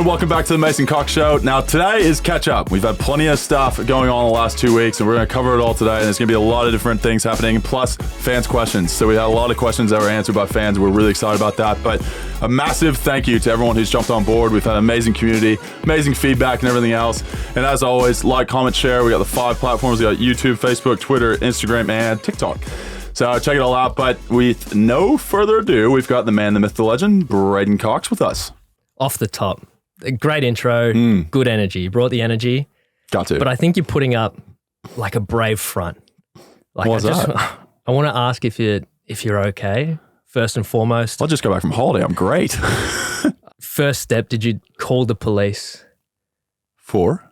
welcome back to the Mason Cox Show. Now, today is catch-up. We've had plenty of stuff going on the last 2 weeks, and we're going to cover it all today, and there's going to be a lot of different things happening, plus fans' questions. So we had a lot of questions that were answered by fans. We're really excited about that, but a massive thank you to everyone who's jumped on board. We've had an amazing community, amazing feedback, and everything else. And as always, like, comment, share. We got the 5 platforms. We got YouTube, Facebook, Twitter, Instagram, and TikTok. So check it all out. But with no further ado, we've got the man, the myth, the legend, Brayden Cocks with us. Off the top. A great intro, good energy. You brought the energy. Got to. But I think you're putting up like a brave front. Like What's that? I want to ask if you're okay, first and foremost. I'll just go back from holiday. I'm great. First step, did you call the police? For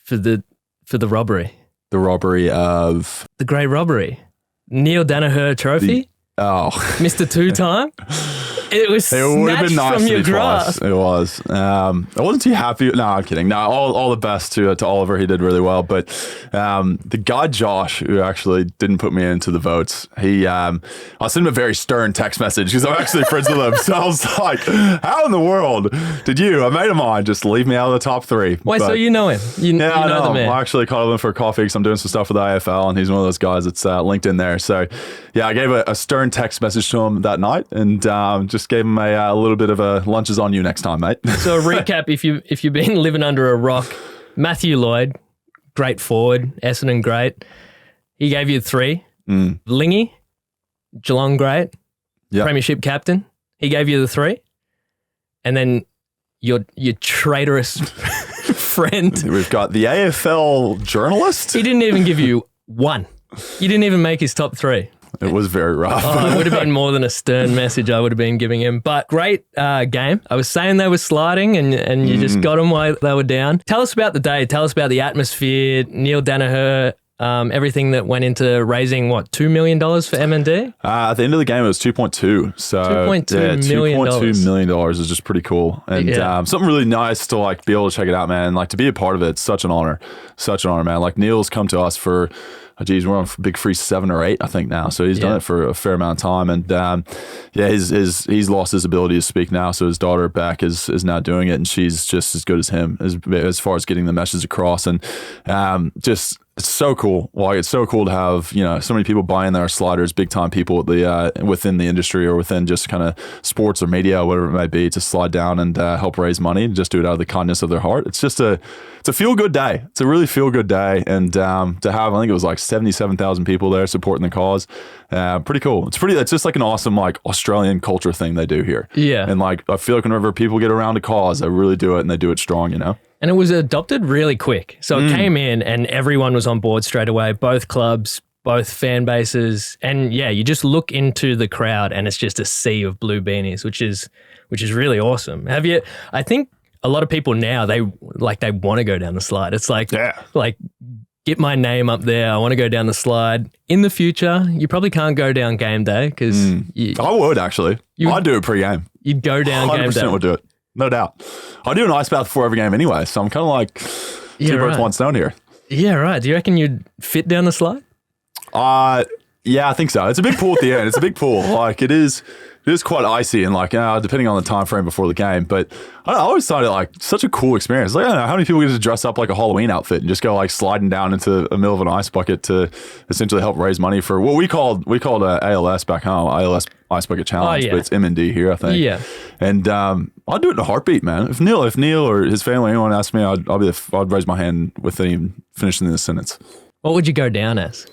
the robbery? The robbery of... The great robbery. Neil Danaher trophy? Mr. Two-time? It was snatched from your grasp. It was. I wasn't too happy. No, I'm kidding. No, all the best to Oliver. He did really well. But the guy Josh, who actually didn't put me into the votes, I sent him a very stern text message because I'm actually friends with him. So I was like, how in the world did you? I made him on. Just leave me out of the top 3. Wait, so you know him? You know the man. I actually caught him for a coffee because I'm doing some stuff with the AFL, and he's one of those guys that's linked in there. So yeah, I gave a stern text message to him that night, and just gave him a little bit of a lunches on you next time, mate. So a recap, if you've been living under a rock, Matthew Lloyd, great forward, Essendon great. He gave you 3. Lingy, Geelong great, premiership captain. He gave you the 3. And then your traitorous friend. We've got the AFL journalist. He didn't even give you 1. You didn't even make his top 3. It was very rough. It would have been more than a stern message I would have been giving him. But great game. I was saying they were sliding and you just got them while they were down. Tell us about the day. Tell us about the atmosphere, Neil Danaher, everything that went into raising, $2 million for MND? At the end of the game, it was 2.2. So $2.2 million. $2.2 million is just pretty cool. And something really nice to be able to check it out, man. To be a part of it, it's such an honor. Such an honor, man. Neil's come to us for... we're on big free 7 or 8, I think now. So he's done it for a fair amount of time, and he's lost his ability to speak now. So his daughter Beck is now doing it, and she's just as good as him as far as getting the message across. And it's so cool. It's so cool to have so many people buying their sliders, big time people within the industry or within just kind of sports or media, or whatever it might be, to slide down and help raise money and just do it out of the kindness of their heart. It's just it's a feel good day. It's a really feel good day, and to have, I think it was 77,000 people there supporting the cause. Pretty cool. It's just an awesome Australian culture thing they do here. Yeah. And I feel whenever people get around a cause, they really do it, and they do it strong, And it was adopted really quick. So it came in and everyone was on board straight away, both clubs, both fan bases. And you just look into the crowd and it's just a sea of blue beanies, which is really awesome. I think a lot of people now, they want to go down the slide. It's get my name up there. I want to go down the slide. In the future, you probably can't go down game day because I would actually. I'd do it pre-game. You'd go down game day. 100% would do it. No doubt. I do an ice bath before every game anyway, so I'm kind of two birds, one stone here. Yeah, right. Do you reckon you'd fit down the slide? Yeah, I think so. It's a big pool at the end. It's a big pool. It is quite icy and depending on the time frame before the game. But I always thought it such a cool experience. I don't know how many people get to dress up like a Halloween outfit and just go sliding down into the middle of an ice bucket to essentially help raise money for what we called ALS back home, ALS Ice Bucket Challenge, but it's M&D here, I think. Yeah. And I'd do it in a heartbeat, man. If Neil or his family, anyone asked me, I'd raise my hand without even finishing this sentence. What would you go down as?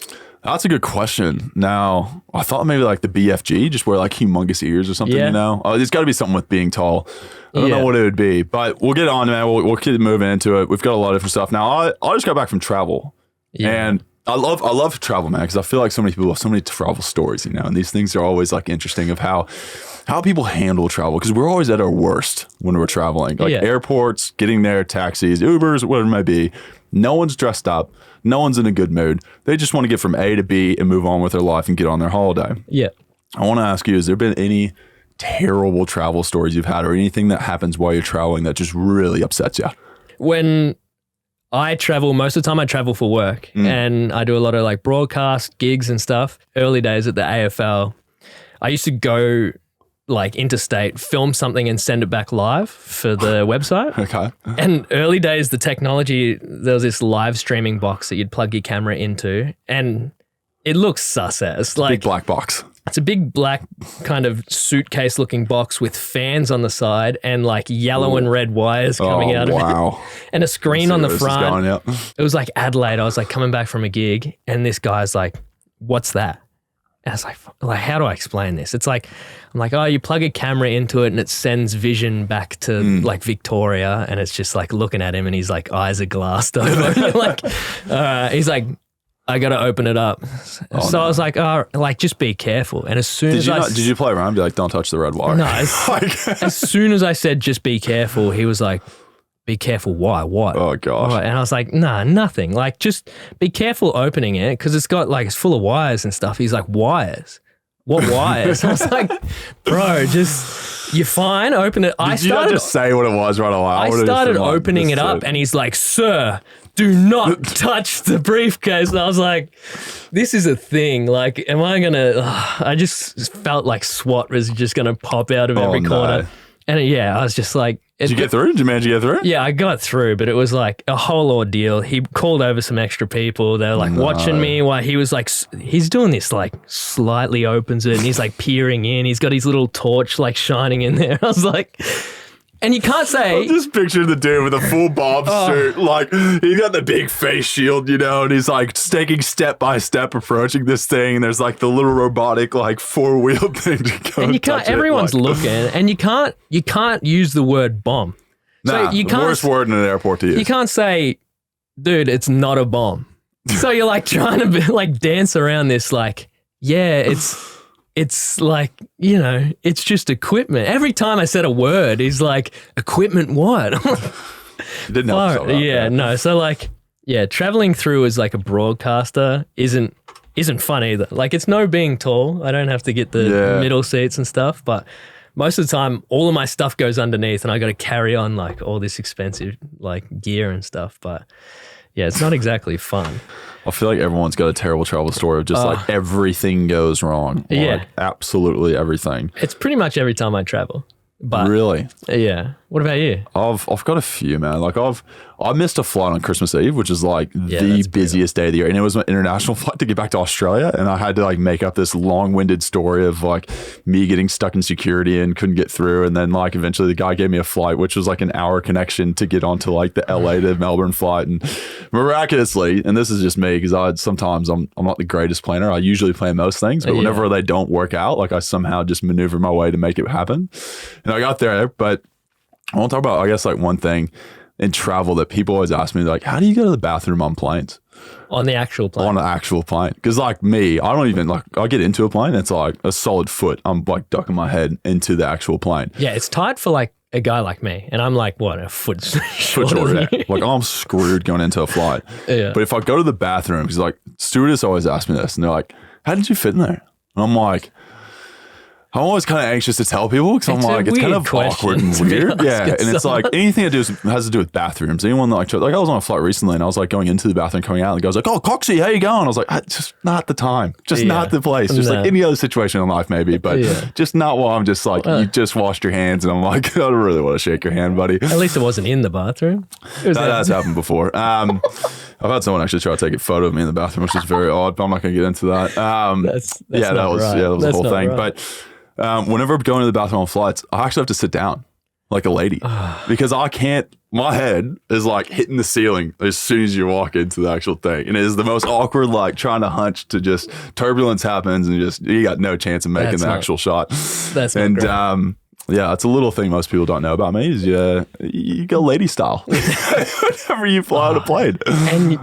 That's a good question. Now, I thought maybe the BFG, just wear humongous ears or something, There's got to be something with being tall. I don't know what it would be, but we'll get on, man. We'll keep moving into it. We've got a lot of different stuff. Now, I just got back from travel, and I love travel, man, because I feel like so many people have so many travel stories, and these things are always interesting of how people handle travel, because we're always at our worst when we're traveling. Airports, getting there, taxis, Ubers, whatever it might be. No one's dressed up. No one's in a good mood. They just want to get from A to B and move on with their life and get on their holiday. Yeah. I want to ask you, has there been any terrible travel stories you've had or anything that happens while you're traveling that just really upsets you? When I travel, most of the time I travel for work and I do a lot of broadcast gigs and stuff. Early days at the AFL, I used to go like interstate, film something and send it back live for the website. Okay. And early days, the technology, there was this live streaming box that you'd plug your camera into, and it looks sus as. Like, big black box. It's a big black kind of suitcase looking box with fans on the side and like yellow and red wires coming out of it. And a screen on the front. It was like Adelaide. I was like coming back from a gig and this guy's like, what's that? And I was like, how do I explain this? It's like, I'm like, oh, you plug a camera into it and it sends vision back to like Victoria, and it's just like looking at him and he's like, eyes are glassed over. Like, he's like, I got to open it up. I was like, oh, like, just be careful. And as soon as did you play around and be like, don't touch the red wire? No, as soon as I said, just be careful, he was like, be careful. Why? What? Oh, gosh. And I was like, nah, nothing. Like, just be careful opening it because it's got like, it's full of wires and stuff. He's like, wires? What wires? I was like, bro, just, you're fine. Open it. Did you not just say what it was right away? I started opening it up and he's like, sir, do not touch the briefcase. And I was like, this is a thing. Like, am I going to, I just felt like SWAT was just going to pop out of every corner. And I was just like. Did you get through? Did you manage to get through? Yeah, I got through, but it was like a whole ordeal. He called over some extra people. They were like watching me while he was like, he's doing this, like slightly opens it and he's like peering in. He's got his little torch like shining in there. I was like, and you can't say. I just pictured the dude with a full bob suit. Like, he got the big face shield, you know, and he's like taking step by step approaching this thing. And there's like the little robotic, like 4-wheeled thing to go. And you can't, everyone's looking, and you can't use the word bomb. Nah, so you can't, the worst word in an airport to use. You can't say, dude, it's not a bomb. So you're like trying to be, like dance around this, like, yeah, it's like, you know, it's just equipment. Every time I said a word, he's like, equipment what? Didn't help no. So like, yeah, traveling through as like a broadcaster isn't fun either. Like, it's no being tall. I don't have to get the middle seats and stuff, but most of the time, all of my stuff goes underneath and I got to carry on like all this expensive like gear and stuff. But yeah, it's not exactly fun. I feel like everyone's got a terrible travel story of just like everything goes wrong. Like, absolutely everything. It's pretty much every time I travel. But really? Yeah. What about you? I've got a few, man. Like I missed a flight on Christmas Eve, which is like the busiest day of the year. And it was an international flight to get back to Australia. And I had to like make up this long-winded story of like me getting stuck in security and couldn't get through. And then like eventually the guy gave me a flight, which was like an hour connection to get onto like the LA to Melbourne flight. And miraculously, and this is just me because I'm not the greatest planner. I usually plan most things, but whenever they don't work out, like I somehow just maneuver my way to make it happen. And I got there, but I want to talk about, I guess, like one thing in travel that people always ask me, like, how do you go to the bathroom on planes? On the actual plane? On an actual plane. Because like me, I don't even like, I get into a plane, it's like a solid foot. I'm like ducking my head into the actual plane. Yeah, it's tight for like a guy like me. And I'm like, what, a foot shorter? Like I'm screwed going into a flight. Yeah. But if I go to the bathroom, because like stewardess always ask me this and they're like, how did you fit in there? And I'm like, I'm always kind of anxious to tell people because I'm like, it's kind of awkward and weird. Yeah. And it's like anything that has to do with bathrooms. Anyone that like I was on a flight recently and I was like going into the bathroom, coming out, and the guy was like, oh, Coxie, how you going? I was like, just not the time. Just not the place. Just like any other situation in life maybe, but just not while I'm just like, you just washed your hands and I'm like, I don't really want to shake your hand, buddy. At least it wasn't in the bathroom. That has happened before. I've had someone actually try to take a photo of me in the bathroom, which is very odd, but I'm not going to get into that. That was the whole thing. Right. But whenever I'm going to the bathroom on flights, I actually have to sit down like a lady because I can't, my head is like hitting the ceiling as soon as you walk into the actual thing. And it is the most awkward, like trying to hunch to just turbulence happens and just, you got no chance of making the actual shot. That's not great. Yeah, it's a little thing most people don't know about me is you go lady style whenever you fly on a plane. And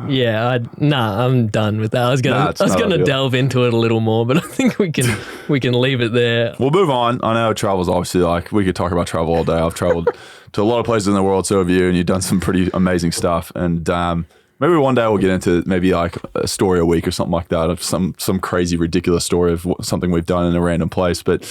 I'm done with that. I was gonna delve into it a little more, but I think we can leave it there. We'll move on. I know travel's obviously like we could talk about travel all day. I've traveled to a lot of places in the world, so have you, and you've done some pretty amazing stuff. And maybe one day we'll get into maybe like a story a week or something like that of some crazy ridiculous story of something we've done in a random place. But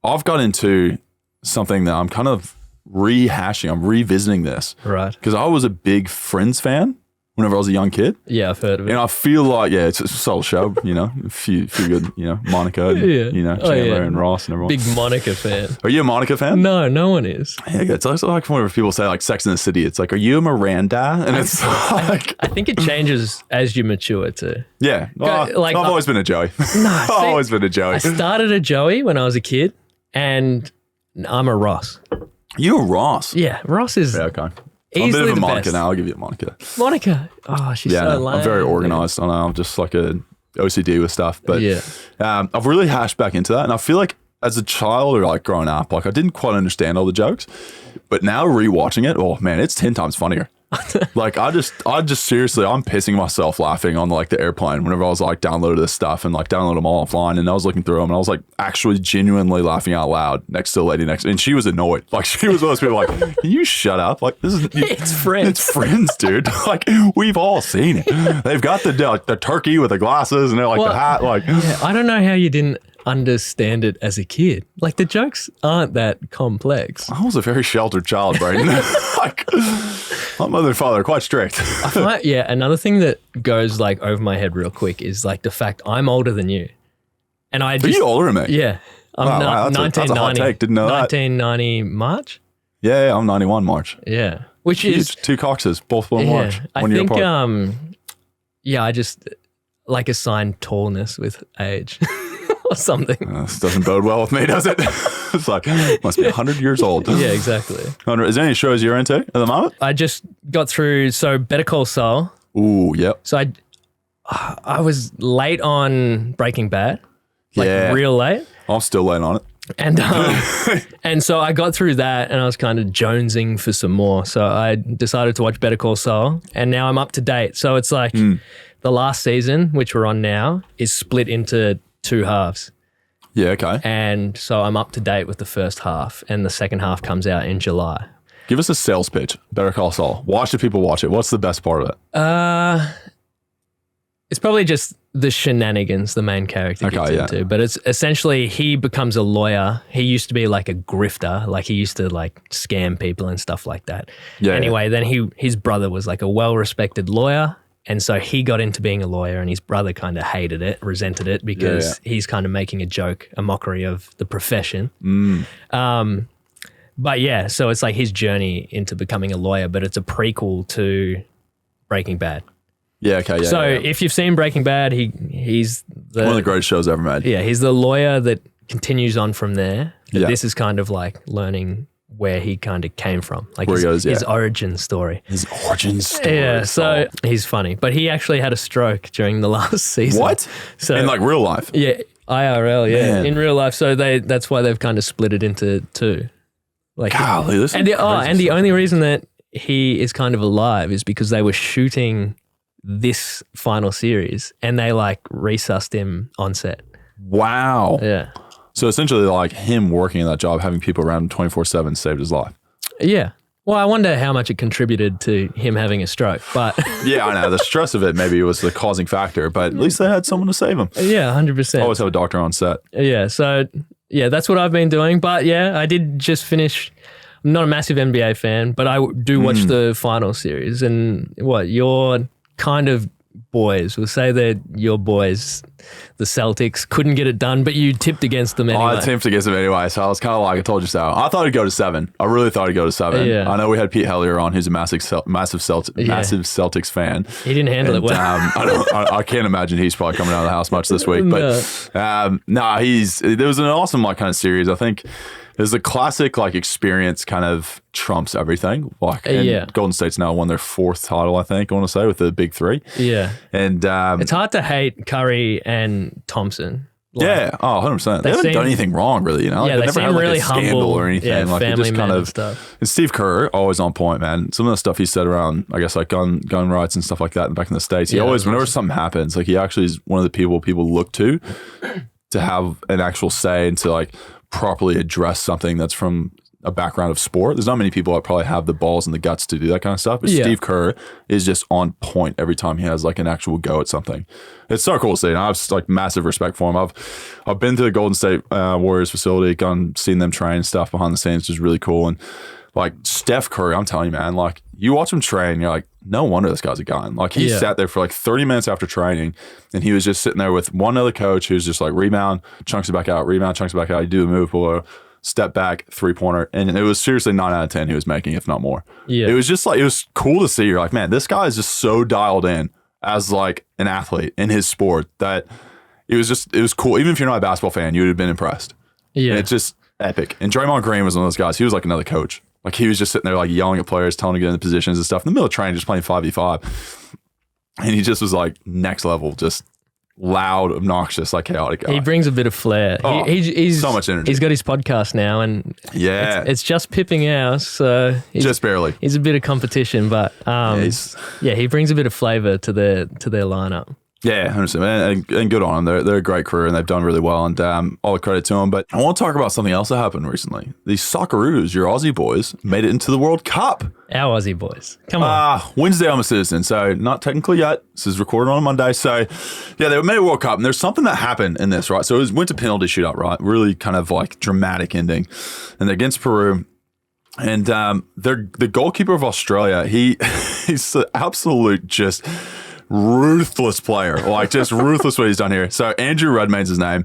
I've got into something that I'm kind of rehashing. I'm revisiting this. Right. Because I was a big Friends fan whenever I was a young kid. Yeah, I've heard of it. And I feel like, it's a solid show, a few good, Monica and, Chandler and Ross and everyone. Big Monica fan. Are you a Monica fan? No, no one is. Yeah, it's also like whenever people say like Sex in the City, it's like, are you a Miranda? And it's like... I think it changes as you mature too. Yeah. I've always been a Joey. No, I've always been a Joey. I started a Joey when I was a kid and I'm a Ross. You a Ross? Yeah, Ross is... Yeah, okay. I'm a bit of a Monica best. now. I'll give you a Monica. Monica. Oh, she's so lame. I'm very organized. I know. I'm just like a OCD with stuff. But I've really hashed back into that. And I feel like as a child or like growing up, like I didn't quite understand all the jokes. But now rewatching it, oh man, it's 10 times funnier. Like I just seriously, I'm pissing myself laughing on like the airplane whenever I was like downloading this stuff and like download them all offline, and I was looking through them and I was like actually genuinely laughing out loud next to the lady next, and she was annoyed. Like she was one of those people like, can you shut up? Like this is it's Friends. It's Friends, dude. Like we've all seen it. They've got the turkey with the glasses and they're like the hat. Like I don't know how you didn't understand it as a kid. Like the jokes aren't that complex. I was a very sheltered child, Brayden. Like my mother and father are quite strict. I find, another thing that goes like over my head real quick is like the fact I'm older than you. And I just... Are you older than me? Yeah. I'm wow, that's a hot take. Didn't know 1990 March? Yeah, I'm 91 March. Yeah. Which Huge. is... 2 Coxes, both born March. I think, I just like assign tallness with age. Or something. This doesn't bode well with me, does it? It's like, must be 100 years old. Yeah, exactly. Is there any shows you're into at the moment? I just got through, Better Call Saul. Ooh, yep. So I was late on Breaking Bad. Like real late. I'm still late on it. And and so I got through that and I was kind of jonesing for some more. So I decided to watch Better Call Saul and now I'm up to date. So it's like the last season, which we're on now, is split into 2 halves. Yeah, okay. And so I'm up to date with the first half and the second half comes out in July. Give us a sales pitch. Better Call Saul. Why should people watch it? What's the best part of it? It's probably just the shenanigans the main character gets into. But it's essentially he becomes a lawyer. He used to be like a grifter. Like he used to like scam people and stuff like that. Yeah. Anyway, then his brother was like a well-respected lawyer. And so he got into being a lawyer and his brother kind of hated it, resented it because he's kind of making a joke, a mockery of the profession. But yeah, so it's like his journey into becoming a lawyer, but it's a prequel to Breaking Bad. Yeah, okay, yeah. So if you've seen Breaking Bad, he's one of the greatest shows ever made. Yeah, he's the lawyer that continues on from there. Yeah. This is kind of like learning where he kind of came from, like his origin story. His origin story. Yeah, so he's funny, but he actually had a stroke during the last season. What? So in like real life? Yeah, IRL. Yeah, in real life. So that's why they've kind of split it into 2. Like, golly, this and the only reason that he is kind of alive is because they were shooting this final series and they like resussed him on set. Wow. Yeah. So essentially like him working in that job, having people around him 24/7 saved his life. Yeah. Well, I wonder how much it contributed to him having a stroke, but... Yeah, I know. The stress of it maybe was the causing factor, but at least they had someone to save him. Yeah, 100%. Always have a doctor on set. Yeah, so yeah, that's what I've been doing. But yeah, I did just finish... I'm not a massive NBA fan, but I do watch the final series. And your kind of boys, we'll say that your boys, the Celtics, couldn't get it done, but you tipped against them anyway. I tipped against them anyway, so I was kind of like, I told you so. I thought it'd go to 7. I really thought it'd go to 7. Yeah. I know we had Pete Hellier on, who's a massive Celtics fan. He didn't handle it well. I can't imagine he's probably coming out of the house much this week. But there was an awesome like kind of series. I think there's a classic like experience kind of trumps everything. Like Golden State's now won their 4th title, I think, I want to say, with the big 3. Yeah. And it's hard to hate Curry and Thompson. Like, 100%. They haven't done anything wrong, really, you know? Yeah, they never seem had, really a scandal humble, or anything. Yeah, like family just kind of stuff. And Steve Kerr, always on point, man. Some of the stuff he said around, I guess, like gun rights and stuff like that back in the States. He always, whenever something happens, like he actually is one of the people look to have an actual say and to like properly address something that's from a background of sport. There's not many people that probably have the balls and the guts to do that kind of stuff. But Steve Kerr is just on point every time he has like an actual go at something. It's so cool to see. And I have like massive respect for him. I've been to the Golden State Warriors facility, seen them train and stuff behind the scenes, which is really cool. And like Steph Curry, I'm telling you, man, like you watch him train, you're like, no wonder this guy's a gun. Like he sat there for like 30 minutes after training, and he was just sitting there with one other coach who's just like rebound, chunks it back out, rebound, chunks it back out. You do the move, pull, step back, 3-pointer. And it was seriously 9 out of 10 he was making, if not more. Yeah. It was just like, it was cool to see. You're like, man, this guy is just so dialed in as like an athlete in his sport that it was cool. Even if you're not a basketball fan, you would have been impressed. Yeah. And it's just epic. And Draymond Green was one of those guys. He was like another coach. Like he was just sitting there like yelling at players, telling them to get into positions and stuff in the middle of training, just playing 5v5. And he just was like next level, just loud, obnoxious, like chaotic guy. He brings a bit of flair. Oh, he's so much energy. He's got his podcast now, and it's just pipping out, so just barely. He's a bit of competition, but he brings a bit of flavor to their lineup. Yeah, 100%. And good on them. They're a great crew, and they've done really well, and all the credit to them. But I want to talk about something else that happened recently. The Socceroos, your Aussie boys, made it into the World Cup. Our Aussie boys. Come on. Wednesday, I'm a citizen, so not technically yet. This is recorded on a Monday. So, yeah, they made a World Cup, and there's something that happened in this, right? So it went to penalty shootout, right? Really kind of like dramatic ending. And they're against Peru. And the goalkeeper of Australia, he's an absolute just ruthless player, like just ruthless what he's done here. So Andrew Redmayne's his name.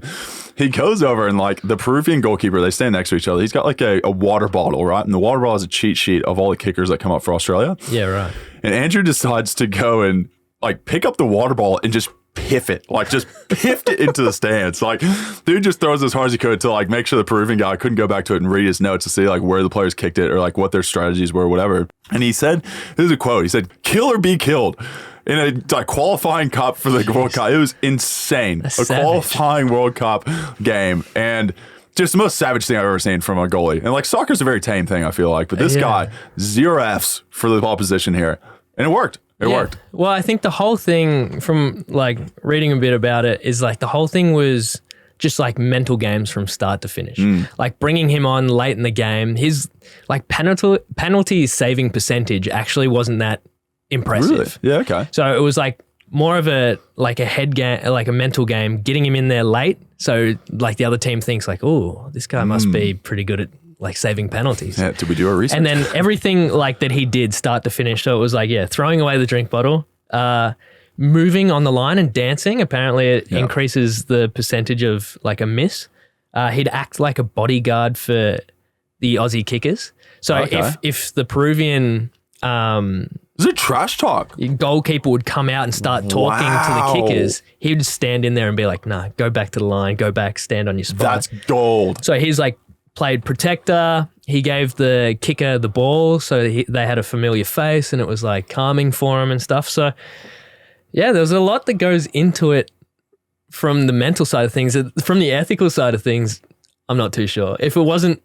He goes over and like the Peruvian goalkeeper, they stand next to each other. He's got like a water bottle, right? And the water bottle is a cheat sheet of all the kickers that come up for Australia. Yeah, right. And Andrew decides to go and like pick up the water bottle and just piff it, like just piffed it into the stands. Like dude just throws as hard as he could to like make sure the Peruvian guy couldn't go back to it and read his notes to see like where the players kicked it or like what their strategies were, whatever. And he said, this is a quote, he said, "Kill or be killed." In a like qualifying cup for the World Cup. It was insane. A qualifying World Cup game. And just the most savage thing I've ever seen from a goalie. And like soccer's a very tame thing, I feel like. But this guy, 0 Fs for the opposition here. And it worked. It worked. Well, I think the whole thing from like reading a bit about it is like the whole thing was just like mental games from start to finish. Like bringing him on late in the game, his like penalty saving percentage actually wasn't that impressive. Really? Yeah, okay. So it was like more of a head game, like a mental game, getting him in there late. So like the other team thinks like, oh, this guy must be pretty good at like saving penalties. Yeah, did we do our research? And then everything like that he did start to finish. So it was like, throwing away the drink bottle, moving on the line and dancing. Apparently it increases the percentage of like a miss. He'd act like a bodyguard for the Aussie kickers. So if the Peruvian is it trash talk? Goalkeeper would come out and start talking to the kickers. He would stand in there and be like, nah, go back to the line, go back, stand on your spot. That's gold. So he's like played protector. He gave the kicker the ball so they had a familiar face and it was like calming for him and stuff. So yeah, there's a lot that goes into it from the mental side of things. From the ethical side of things, I'm not too sure. If it wasn't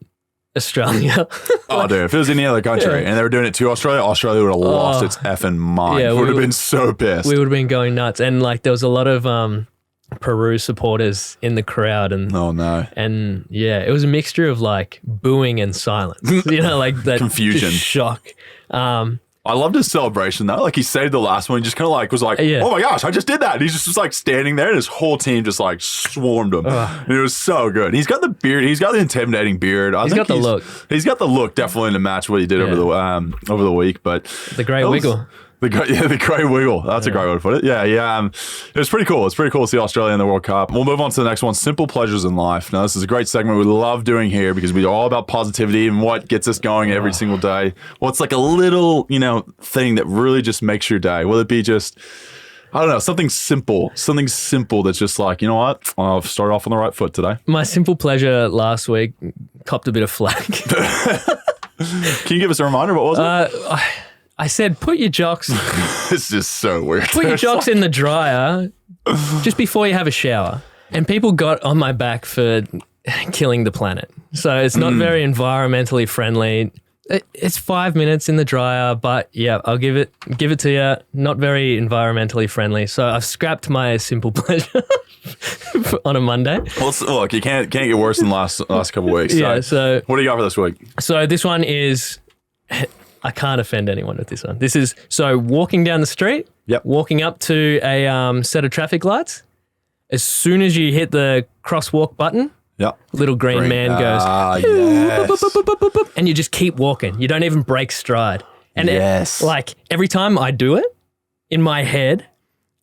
Australia. Oh, dude, if it was any other country and they were doing it to Australia, Australia would have lost its effing mind. Yeah, would have been so pissed. We would have been going nuts. And like there was a lot of Peru supporters in the crowd. And oh, no. And yeah, it was a mixture of like booing and silence. You know, like that confusion. Shock. I loved his celebration though. Like he saved the last one. He just kind of like was like, oh my gosh, I just did that. And he just was like standing there and his whole team just like swarmed him. And it was so good. He's got the beard. He's got the intimidating beard. He's got the look. He's got the look definitely to match what he did over the week. But the great wiggle. The great wiggle. That's a great way to put it. Yeah. It was pretty cool. It's pretty cool to see Australia in the World Cup. We'll move on to the next one, simple pleasures in life. Now, this is a great segment we love doing here because we're all about positivity and what gets us going every single day. What's like a little, thing that really just makes your day? Will it be just, I don't know, something simple that's just like, you know what? I've started off on the right foot today. My simple pleasure last week copped a bit of flack. Can you give us a reminder? What was it? I said, put your jocks. This is so weird. Put your jocks in the dryer just before you have a shower. And people got on my back for killing the planet. So it's not very environmentally friendly. It's 5 minutes in the dryer, but yeah, I'll give it to you. Not very environmentally friendly. So I've scrapped my simple pleasure on a Monday. Well, look, you can't get worse than the last couple of weeks. Yeah. So what do you got for this week? So this one is. I can't offend anyone with this one. This is, so walking down the street, walking up to a set of traffic lights, as soon as you hit the crosswalk button, little green man goes, yes. and you just keep walking. You don't even break stride. And Yes. like every time I do it in my head,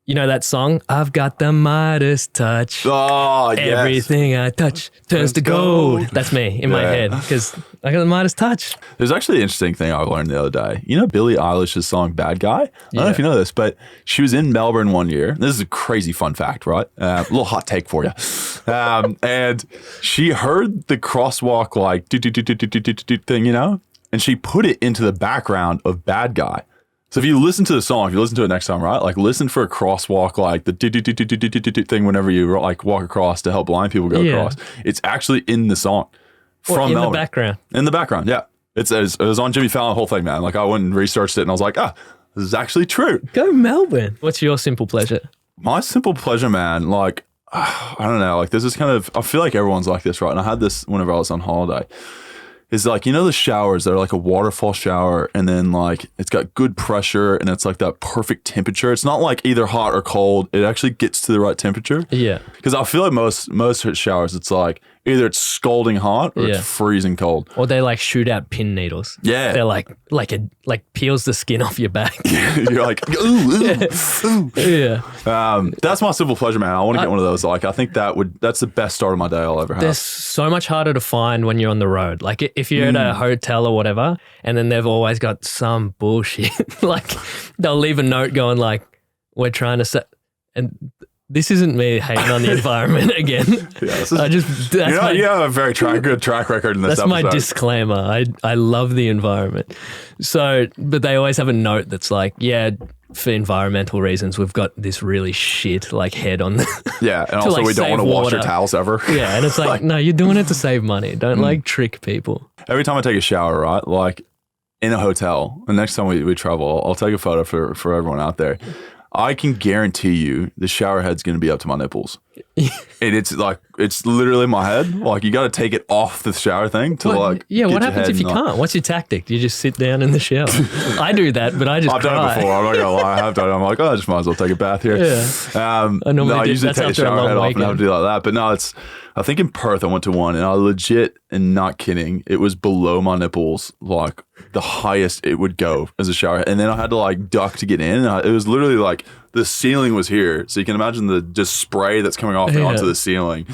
you know that song, I've got the Midas touch. Oh, yes. Everything I touch turns to gold. That's me in my head because I got the Midas touch. There's actually an interesting thing I learned the other day. You know Billie Eilish's song Bad Guy? I don't know if you know this, but she was in Melbourne one year. This is a crazy fun fact, right? A little hot take for you. And she heard the crosswalk like do thing, you know? And she put it into the background of Bad Guy. So if you listen to the song, if you listen to it next time, right? Like listen for a crosswalk, like the thing whenever you like walk across to help blind people go across. It's actually in the song from in Melbourne. the background. In the background, yeah. It was on Jimmy Fallon, the whole thing, man. Like I went and researched it and I was like, this is actually true. Go Melbourne. What's your simple pleasure? My simple pleasure, man, like, I don't know, like this is kind of, I feel like everyone's like this, right? And I had this whenever I was on holiday. Is like, you know, the showers that are like a waterfall shower and then like it's got good pressure and it's like that perfect temperature. It's not like either hot or cold. It actually gets to the right temperature. Yeah. Because I feel like most showers, it's like either it's scalding hot or it's freezing cold. Or they like shoot out pin needles. Yeah. They're like peels the skin off your back. You're like, ooh. Yeah. That's my simple pleasure, man. I want to get one of those. Like, I think that's the best start of my day I'll ever have. They're so much harder to find when you're on the road. Like if you're at a hotel or whatever, and then they've always got some bullshit. Like they'll leave a note going like, we're trying to set, and this isn't me hating on the environment again. Yeah, you have a very good track record in this episode. That's my disclaimer. I love the environment. So, but they always have a note that's like, for environmental reasons, we've got this really shit like head on the Yeah, and also we don't want to wash your towels ever. Yeah, and it's like, no, you're doing it to save money. Don't like trick people. Every time I take a shower, right, like in a hotel, the next time we travel, I'll take a photo for everyone out there. I can guarantee you the shower head's going to be up to my nipples. And it's literally my head. Like you got to take it off the shower thing to what happens if you can't? What's your tactic? Do you just sit down in the shower? I do that, but I've done it before. I'm not gonna lie. I have done it. I'm like, I just might as well take a bath here. Yeah. I usually take the shower head off and have to do like that. But no, I think in Perth I went to one and I legit, and not kidding, it was below my nipples, like the highest it would go as a shower. And then I had to like duck to get in. It was literally like the ceiling was here. So you can imagine the just spray that's coming off and onto the ceiling.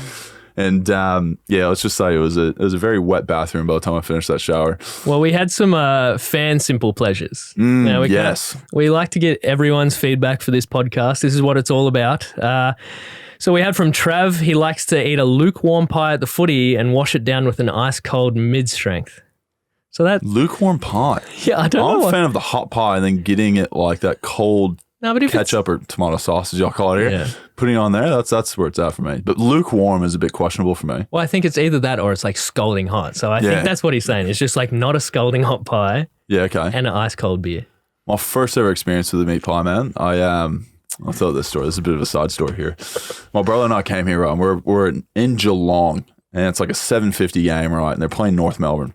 And let's just say it was a very wet bathroom by the time I finished that shower. Well, we had some fan simple pleasures. Now we like to get everyone's feedback for this podcast. This is what it's all about. So we had from Trav, he likes to eat a lukewarm pie at the footy and wash it down with an ice cold mid-strength. So that lukewarm pie. Yeah, I don't know. I'm a fan of the hot pie and then getting it like that cold ketchup or tomato sauce, as y'all call it here. Yeah. Putting it on there, that's where it's at for me. But lukewarm is a bit questionable for me. Well, I think it's either that or it's like scalding hot. So I think that's what he's saying. It's just like not a scalding hot pie. Yeah, okay. And an ice cold beer. My first ever experience with a meat pie, man. I'll tell this story. This is a bit of a side story here. My brother and I came here, right? And we're in Geelong, and it's like a 7:50 game, right? And they're playing North Melbourne.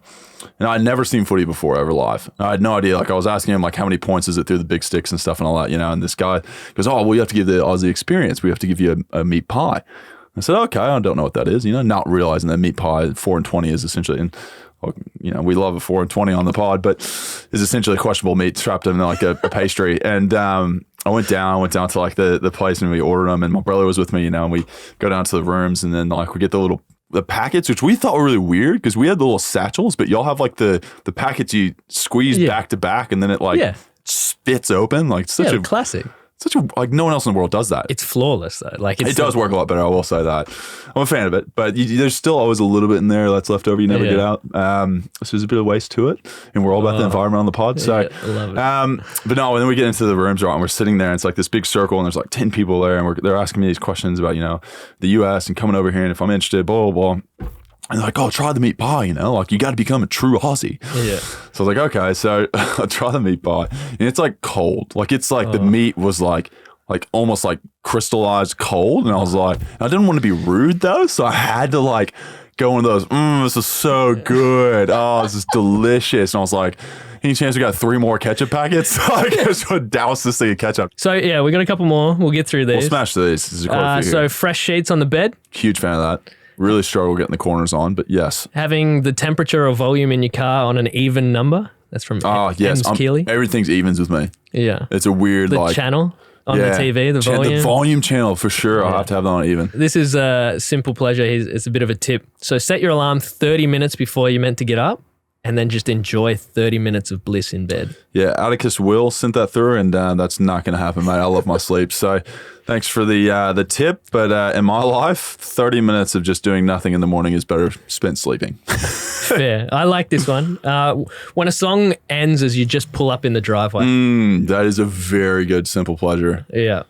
And I'd never seen footy before ever live. I had no idea. Like I was asking him like how many points is it through the big sticks and stuff and all that, you know. And this guy goes, "Oh, well, you have to give the Aussie experience. We have to give you a meat pie." I said, "Okay, I don't know what that is." You know, not realizing that meat pie 4 and 20 is essentially, and you know, we love a 4 and 20 on the pod, but is essentially questionable meat strapped in like a pastry. And I went down to like the place and we ordered them, and my brother was with me, you know, and we go down to the rooms and then like we get the packets, which we thought were really weird because we had the little satchels, but y'all have like the packets you squeeze back to back and then it like spits open. Like such a classic. Like no one else in the world does that. It's flawless though. Like it does work a lot better. I will say that. I'm a fan of it, but there's still always a little bit in there that's left over. You never get out. So there's a bit of waste to it, and we're all about the environment on the pod. So, I love it. But no, and then we get into the rooms, right, and we're sitting there, and it's like this big circle, and there's like 10 people there, and they're asking me these questions about, you know, the U.S. and coming over here, and if I'm interested, blah blah blah. And they're like, "Oh, try the meat pie, you know, like you got to become a true Aussie." Yeah. So I was like, "Okay," so I try the meat pie, and it's like cold, like it's like the meat was like almost like crystallized cold. And I was like, I didn't want to be rude though. So I had to like go one of those, this is so good. Oh, this is delicious. And I was like, any chance we got 3 more ketchup packets? I just would douse this thing in ketchup. So yeah, we got a couple more. We'll get through these. We'll smash these. This is quite a few so here. Fresh sheets on the bed. Huge fan of that. Really struggle getting the corners on, but yes. Having the temperature or volume in your car on an even number. That's from yes, Keeley. Everything's evens with me. Yeah. It's a weird the channel on the TV, the volume. The volume channel for sure. Yeah. I'll have to have that on even. This is a simple pleasure. It's a bit of a tip. So set your alarm 30 minutes before you're meant to get up, and then just enjoy 30 minutes of bliss in bed. Yeah, Atticus Will sent that through, and that's not going to happen, mate. I love my sleep. So thanks for the tip. But in my life, 30 minutes of just doing nothing in the morning is better spent sleeping. Fair. I like this one. When a song ends as you just pull up in the driveway. That is a very good simple pleasure. Yeah.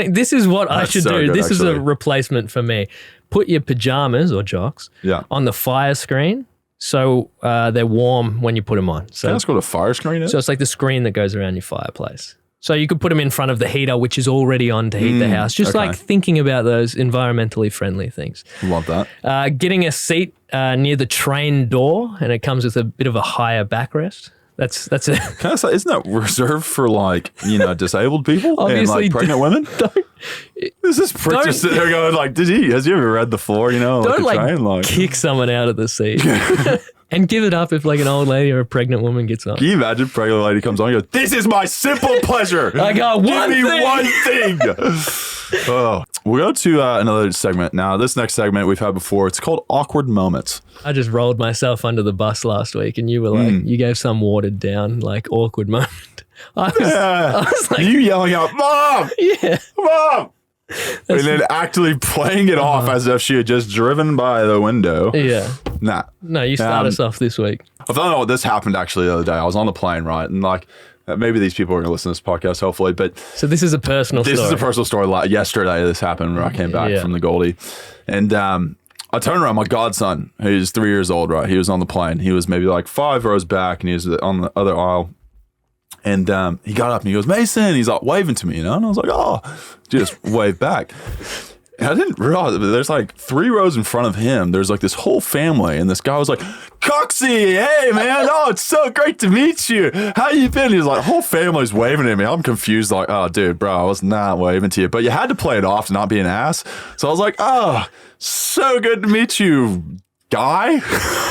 This is what I should do. This is a replacement for me. Put your pajamas or jocks on the fire screen. So they're warm when you put them on. So that's what a fire screen is? So it's like the screen that goes around your fireplace. So you could put them in front of the heater, which is already on to heat the house. Just like thinking about those environmentally friendly things. Love that. Getting a seat near the train door, and it comes with a bit of a higher backrest. That's it. Can I say, isn't that reserved for disabled people Obviously, and pregnant women? This is prick just sitting there going has you ever read the floor? Don't kick someone out of the seat. And give it up if an old lady or a pregnant woman gets on. Can you imagine a pregnant lady comes on and goes, "This is my simple pleasure. I got one thing. Give me one thing." We'll go to another segment. Now, this next segment we've had before. It's called Awkward Moments. I just rolled myself under the bus last week, and you were you gave some watered down, awkward moment. I was like, you yelling out, "Mom! Yeah. Mom!" And then actually playing it off as if she had just driven by the window. Yeah. Nah. No, you start us off this week. I found out this happened actually the other day. I was on the plane, right? And maybe these people are going to listen to this podcast, hopefully. But so this is a personal story. This is a personal story. Yesterday this happened where I came back from the Goldie. And I turned around, my godson, who's 3 years old, right? He was on the plane. He was maybe 5 rows back, and he was on the other aisle. And he got up and he goes, "Mason," he's waving to me, And I was like, "Oh," just wave back. And I didn't realize it, but there's 3 rows in front of him. There's this whole family, and this guy was like, "Coxie, hey man, oh, it's so great to meet you. How you been?" He's whole family's waving at me. I'm confused, "Oh, dude, bro, I was not waving to you." But you had to play it off to not be an ass. So I was like, "Oh, so good to meet you, guy."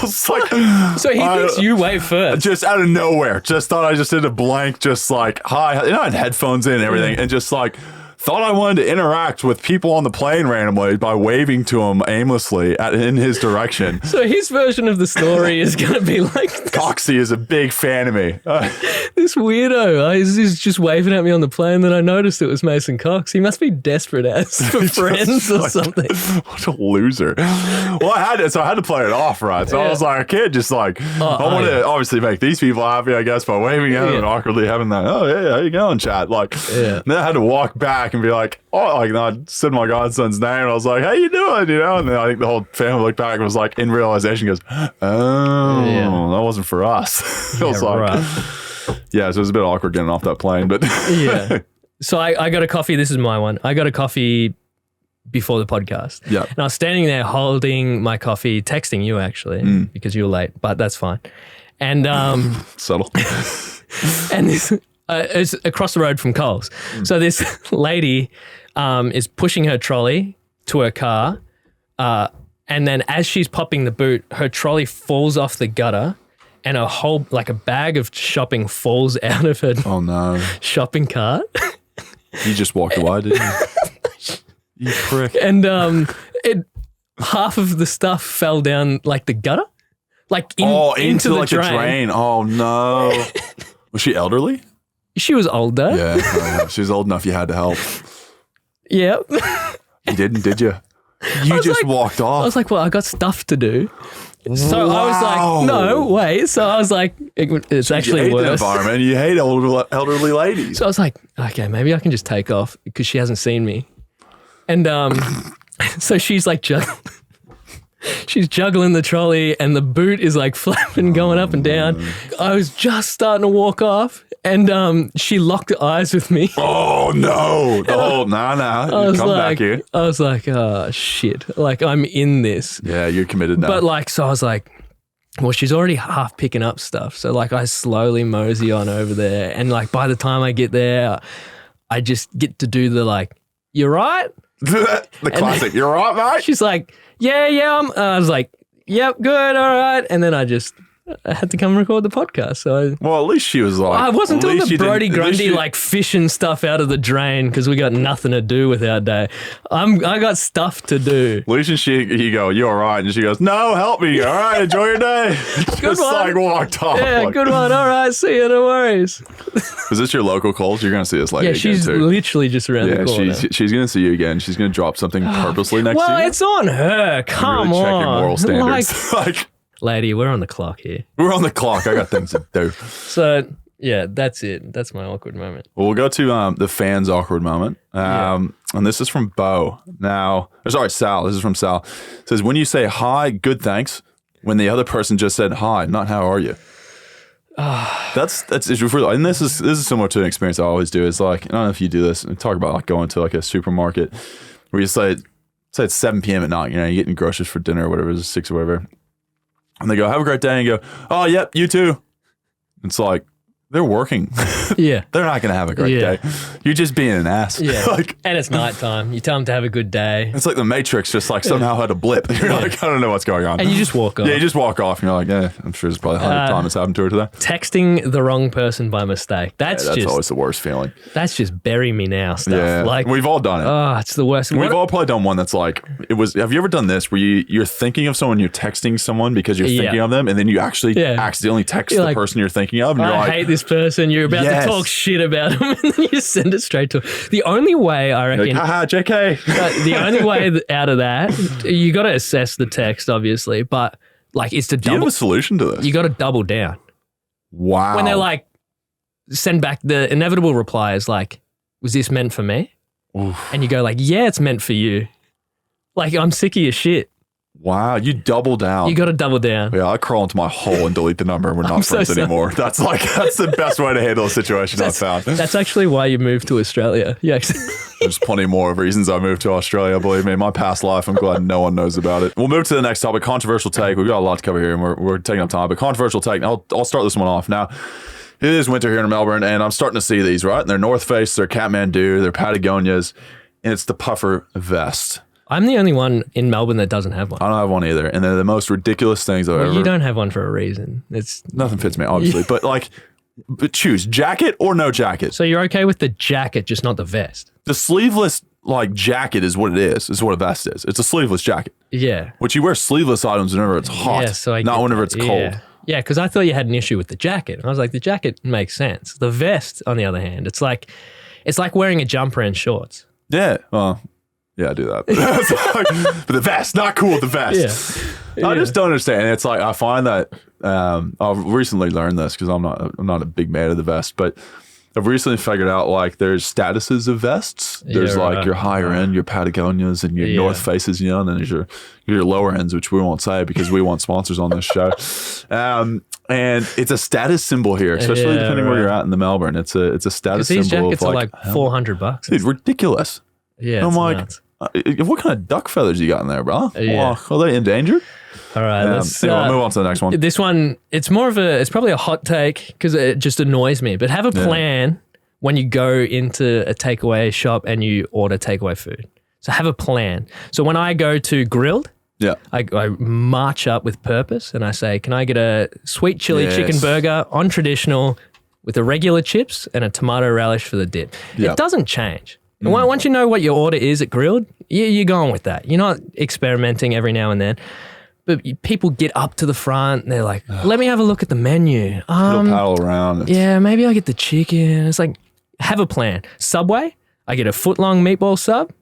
So he thinks you wave first. Just out of nowhere. Just thought I just did a blank, just hi. I had headphones in and everything, and just thought I wanted to interact with people on the plane randomly by waving to him aimlessly in his direction. So his version of the story is going to be Coxie is a big fan of me. This weirdo is just waving at me on the plane, then I noticed it was Mason Cox. He must be desperate for friends or something. What a loser. Well, I had to play it off, right? So I was like, I can't just I want to obviously make these people happy, I guess, by waving at them and awkwardly having that, "Oh, yeah, how you going, chat?" Then I had to walk back and be I said my godson's name, and I was like, "How you doing?" And then I think the whole family looked back and was in realization, goes, "Oh, that wasn't for us." It was so it was a bit awkward getting off that plane, but So I got a coffee. This is my one. I got a coffee before the podcast. Yeah. And I was standing there holding my coffee, texting you actually, because you were late, but that's fine. And subtle. And this it's across the road from Coles. So this lady is pushing her trolley to her car, and then as she's popping the boot, her trolley falls off the gutter, and a whole a bag of shopping falls out of her shopping cart. You just walked away, didn't you? You prick. And half of the stuff fell down the gutter, into the drain. Oh no! Was she elderly? She was older. Yeah, she was old enough. You had to help. Yeah. You didn't, did you? You just walked off. I was like, "Well, I got stuff to do." So I was like, "No, wait." So I was like, "It's actually you hate worse." The environment. You hate elderly ladies. So I was like, "Okay, maybe I can just take off because she hasn't seen me." And so she's she's juggling the trolley, and the boot is flapping, going up and down. I was just starting to walk off, and she locked eyes with me. Oh no! Come back here. I was like, "Oh shit!" I'm in this. Yeah, you're committed now. But so I was like, well, she's already half picking up stuff. So I slowly mosey on over there, and by the time I get there, I just get to do the "You right?" The classic. "You're right, mate." She's like, yeah. I was like, "Yep, good, all right." And then I just I had to come record the podcast. So well, at least she was like, I wasn't doing the Brody Grundy like fishing stuff out of the drain because we got nothing to do with our day. I got stuff to do. At least you go, you all right? And she goes, no, help me. All right, enjoy your day. Good one. Like walked off. Yeah, like, good one. All right, see you. No worries. Is this your local Coles? You're gonna see this lady Yeah, again she's too. literally just around the corner. She's gonna see you again. She's gonna drop something purposely next to you. Well, it's on her. Come really on. check your moral standards. Like, lady, we're on the clock here. We're on the clock. I got things to do. So, yeah, that's it. That's my awkward moment. Well, we'll go to the fans' awkward moment. And this is from Sal. This is from Sal. It says, when you say hi, good thanks, when the other person just said hi, not how are you. It's really, and this is similar to an experience I always do. It's like, I don't know if you do this, and talk about like going to like a supermarket where you say it's 7 p.m. at night, you're getting groceries for dinner or whatever, it's 6 or whatever. And they go, have a great day. And you go, oh, yep, you too. It's like, they're working. Yeah. They're not going to have a great day. You're just being an ass. Yeah. Like, and it's nighttime. You tell them to have a good day. it's like the Matrix just like somehow had a blip. You're like, I don't know what's going on. And you just walk off. Yeah, you just walk off and you're like, yeah, I'm sure it's probably 100 times it's happened to her today. Texting the wrong person by mistake. That's always the worst feeling. That's just bury me now stuff. Yeah. Like, We've all done it. oh, it's the worst. We've all probably done one that's like, have you ever done this where you're thinking of someone, you're texting someone because you're thinking of them, and then you actually accidentally text the person you're thinking of, and you're like, I hate this person, you're about to talk shit about him, and then you send it straight to him. The only way, I reckon, like, haha, JK. the only way out of that, you got to assess the text, obviously, but like, it's to Do you have a solution to this? You got to double down. Wow. When they're like, send back the inevitable reply is like, was this meant for me? Oof. And you go like, yeah, it's meant for you. Like, I'm sick of your shit. Wow, you double down. You got to double down. Yeah, I crawl into my hole and delete the number, and we're not friends anymore. That's the best way to handle a situation I've found. That's actually why you moved to Australia. Yeah. There's plenty more of reasons I moved to Australia, believe me. In my past life, I'm glad no one knows about it. We'll move to the next topic, controversial take. We've got a lot to cover here, and we're taking up time, but controversial take. I'll start this one off. Now, it is winter here in Melbourne, and I'm starting to see these, right? And they're North Face, they're Kathmandu, they're Patagonias, and it's the puffer vest. I'm the only one in Melbourne that doesn't have one. I don't have one either, and they're the most ridiculous things I've ever. You don't have one for a reason. Nothing fits me, obviously, but choose jacket or no jacket. So you're okay with the jacket, just not the vest? The sleeveless jacket is what it is what a vest is. It's a sleeveless jacket. Yeah. Which you wear sleeveless items whenever it's hot, yeah, so not whenever it's cold. Yeah, because I thought you had an issue with the jacket. I was like, the jacket makes sense. The vest, on the other hand, it's like wearing a jumper and shorts. Yeah. Well, yeah, I do that. But the vest, not cool with the vest. Yeah. I just don't understand. It's like, I find that I've recently learned this because I'm not a big man of the vest, but I've recently figured out like there's statuses of vests. There's your higher end, your Patagonias and your North Faces, and then there's your lower ends, which we won't say because we want sponsors on this show. And it's a status symbol here, especially depending where you're at in the Melbourne. It's a status symbol. These jackets of are like $400. It's ridiculous. Yeah, I'm like, what kind of duck feathers you got in there, bro? Yeah. Are they endangered? All right, let's anyway, move on to the next one. This one, it's probably a hot take because it just annoys me, but have a plan when you go into a takeaway shop and you order takeaway food. So have a plan. So when I go to Grilled, I march up with purpose and I say, can I get a sweet chili chicken burger on traditional with the regular chips and a tomato relish for the dip? It doesn't change. And once you know what your order is at Grilled, you're going with that. You're not experimenting every now and then. But people get up to the front and they're like, let me have a look at the menu. They'll paddle around. Yeah, maybe I'll get the chicken. It's like, have a plan. Subway, I get a foot-long meatball sub,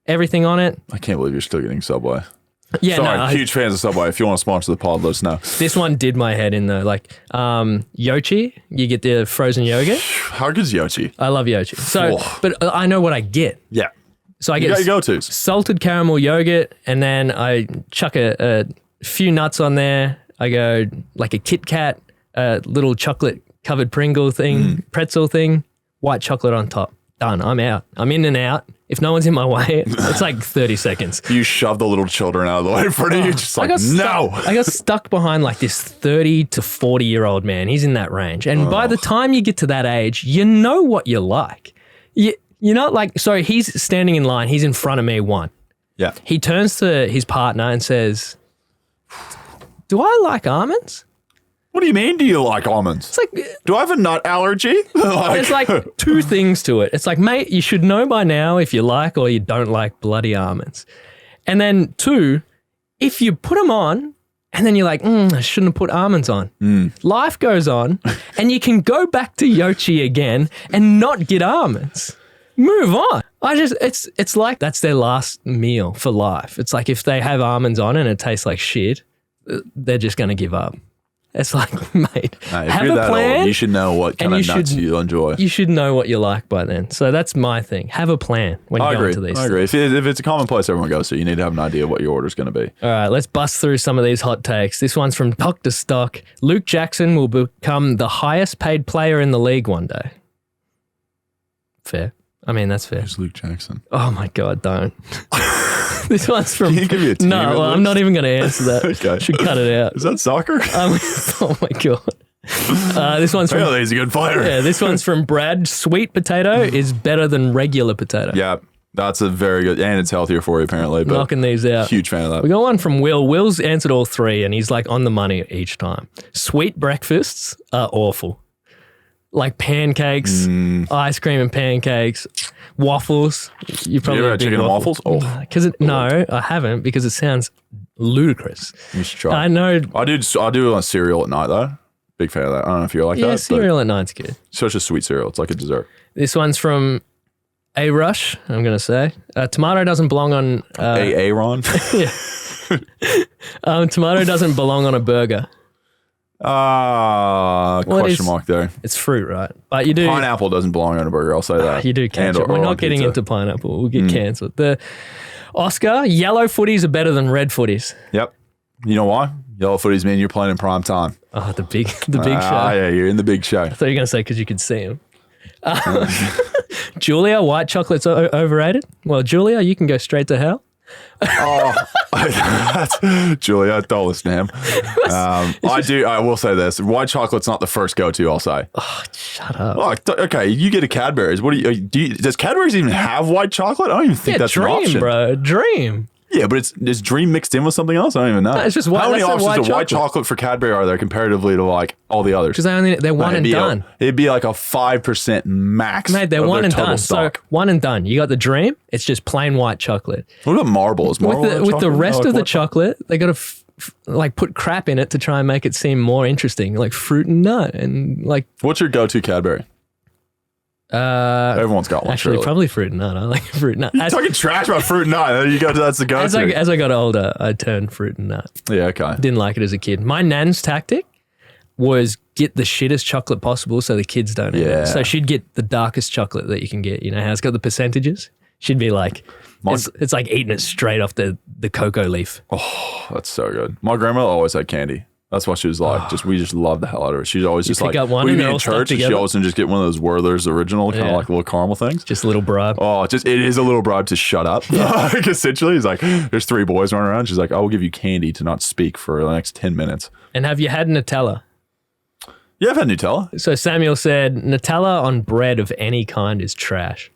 everything on it. I can't believe you're still getting Subway. Yeah, sorry, huge fans of Subway. If you want to sponsor the pod, let us know. This one did my head in though. Like Yochi, you get the frozen yogurt. How good is Yochi? I love Yochi. So, but I know what I get. Yeah. So I get go-tos. Salted caramel yogurt, and then I chuck a few nuts on there. I go like a Kit Kat, little chocolate covered Pringle thing, pretzel thing, white chocolate on top. Done. I'm out. I'm in and out. If no one's in my way, it's like 30 seconds. You shove the little children out of the way in front of you. Just like, no. I got stuck behind like this 30 to 40-year-old man. He's in that range. And by the time you get to that age, you know what you like. You're not like, so he's standing in line. He's in front of me, one. Yeah. He turns to his partner and says, do I like almonds? What do you mean? Do you like almonds? It's like, do I have a nut allergy? there's like two things to it. It's like, mate, you should know by now if you like or you don't like bloody almonds. And then two, if you put them on and then you're like, I shouldn't have put almonds on. Life goes on and you can go back to Yochi again and not get almonds. Move on. It's like that's their last meal for life. It's like if they have almonds on and it tastes like shit, they're just going to give up. It's like, mate, have a plan. Old, you should know what kind of nuts you enjoy. You should know what you like by then. So that's my thing. Have a plan when you go into these. I agree. If it's a common place everyone goes to, you need to have an idea what your order's going to be. All right, let's bust through some of these hot takes. This one's from Dr. Stock. Luke Jackson will become the highest paid player in the league one day. Fair. I mean, that's fair. Who's Luke Jackson? Oh my God, don't. This one's from. Can you give me a team? No, well, I'm not even going to answer that. Okay. Should cut it out. Is that soccer? Oh my God. This one's from. Apparently he's a good player. Yeah, this one's from Brad. Sweet potato is better than regular potato. Yeah, that's a very good, and it's healthier for you apparently. But knocking these out. Huge fan of that. We got one from Will. Will's answered all three, and he's like on the money each time. Sweet breakfasts are awful. Like pancakes, ice cream and pancakes, waffles. You probably ever had chicken and waffles? Oh, no, I haven't because it sounds ludicrous. You should try. I know. I do a cereal at night though. Big fan of that. I don't know if you're like that. Yeah, cereal at night's good. Such a sweet cereal. It's like a dessert. This one's from A Rush. I'm gonna say tomato doesn't belong on Aaron. Yeah. Tomato doesn't belong on a burger. Question mark there. It's fruit, right? But you do. Pineapple doesn't belong on a burger. I'll say that. You do ketchup. We're not getting into pineapple. We'll get cancelled. The Oscar, yellow footies are better than red footies. Yep. You know why? Yellow footies mean you're playing in prime time. Oh, the big show. Yeah, you're in the big show. I thought you were going to say because you could see him. Julia, white chocolate's overrated? Well, Julia, you can go straight to hell. Julia, don't listen to him. I will say this: white chocolate's not the first go-to. I'll say. Oh, shut up. Okay, you get a Cadbury's. What do you? Does Cadbury's even have white chocolate? I don't even think that's Dream, an option, bro. Dream. Yeah, but is Dream mixed in with something else? I don't even know. No, it's just white. How many options of white chocolate chocolate for Cadbury are there comparatively to like all the others? Because they're one and done. It'd be like a 5% max. Mate, they're one and done. Stock. So one and done. You got the Dream. It's just plain white chocolate. What about Marble? Is Marble with the rest of the chocolate, they got to put crap in it to try and make it seem more interesting, like fruit and nut and like. What's your go-to Cadbury? Everyone's got one. Actually, probably fruit and nut. I like fruit and nut. You're talking trash about fruit and nut. That's the go-to. As I got older, I turned fruit and nut. Yeah, okay. Didn't like it as a kid. My nan's tactic was get the shittest chocolate possible so the kids don't eat it. So she'd get the darkest chocolate that you can get. You know how it's got the percentages? She'd be like, it's like eating it straight off the cocoa leaf. Oh, that's so good. My grandmother always had candy. That's why she was like, we just love the hell out of her. She's always just like, we'd be in church and she always would just get one of those Werther's original, kind of like little caramel things. Just a little bribe. Oh, it is a little bribe to shut up. Essentially, he's like, there's 3 boys running around. She's like, I will give you candy to not speak for the next 10 minutes. And have you had Nutella? Yeah, I've had Nutella. So Samuel said, Nutella on bread of any kind is trash.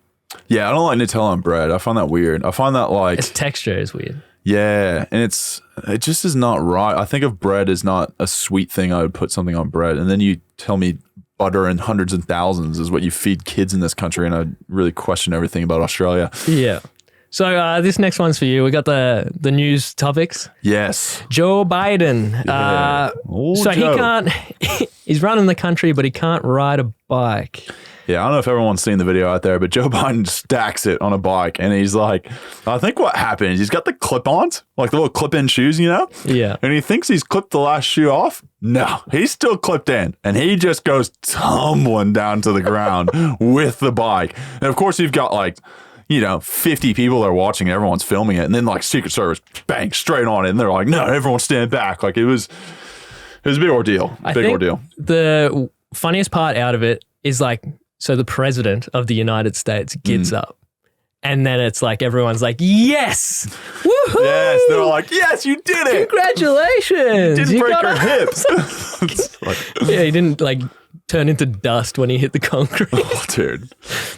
Yeah, I don't like Nutella on bread. I find that weird. I find that like... Its texture is weird. Yeah, and it just is not right. I think of bread as not a sweet thing I would put something on bread. And then you tell me butter in hundreds and thousands is what you feed kids in this country, and I really question everything about Australia. Yeah. So this next one's for you. We got the news topics. Yes. Joe Biden. Joe. He can't, he's running the country, but he can't ride a bike. Yeah, I don't know if everyone's seen the video out there, but Joe Biden stacks it on a bike, and he's like, I think what happened is he's got the clip-ons, like the little clip-in shoes, you know? Yeah. And he thinks he's clipped the last shoe off. No, he's still clipped in, and he just goes tumbling down to the ground with the bike. And of course, you've got 50 people are watching it, everyone's filming it, and then Secret Service, bang, straight on it, and they're like, no, everyone stand back. It was a big ordeal. The funniest part out of it is so the president of the United States gets up, and then it's like everyone's like, yes, woohoo! Yes, they're all like, yes, you did it! Congratulations! You didn't break your hips. Yeah, he didn't turn into dust when he hit the concrete. Oh, dude.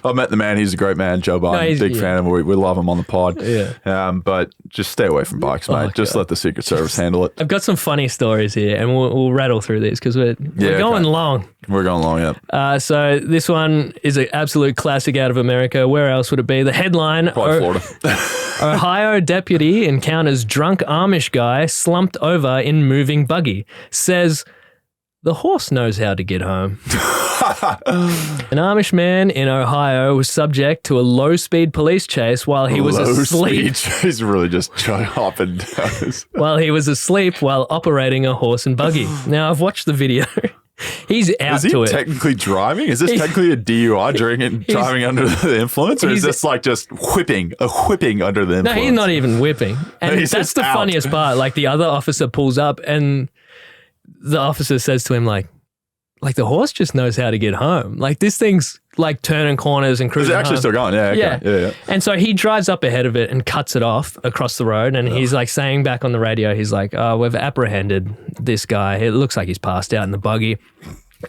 I met the man. He's a great man, Joe Biden. No, Big fan of him. We love him on the pod. Yeah. But just stay away from bikes, mate. Just let the Secret Service handle it. I've got some funny stories here, and we'll rattle through these because we're going long. We're going long, yeah. So this one is an absolute classic out of America. Where else would it be? The headline, Probably Florida. Ohio deputy encounters drunk Amish guy slumped over in moving buggy. Says the horse knows how to get home. An Amish man in Ohio was subject to a low-speed police chase while he was asleep. He's really just hopping down. While he was asleep while operating a horse and buggy. Now, I've watched the video. He's out to it. Is he technically driving? Is this technically a DUI driving under the influence? Or is this like just whipping under the influence? No, he's not even whipping. And that's the funniest part. Like the other officer pulls up and the officer says to him like the horse just knows how to get home. Like this thing's like turning corners and cruising. Is it actually still going? Yeah, okay. Yeah. And so he drives up ahead of it and cuts it off across the road. And he's like saying back on the radio, he's like, "Oh, we've apprehended this guy. It looks like he's passed out in the buggy,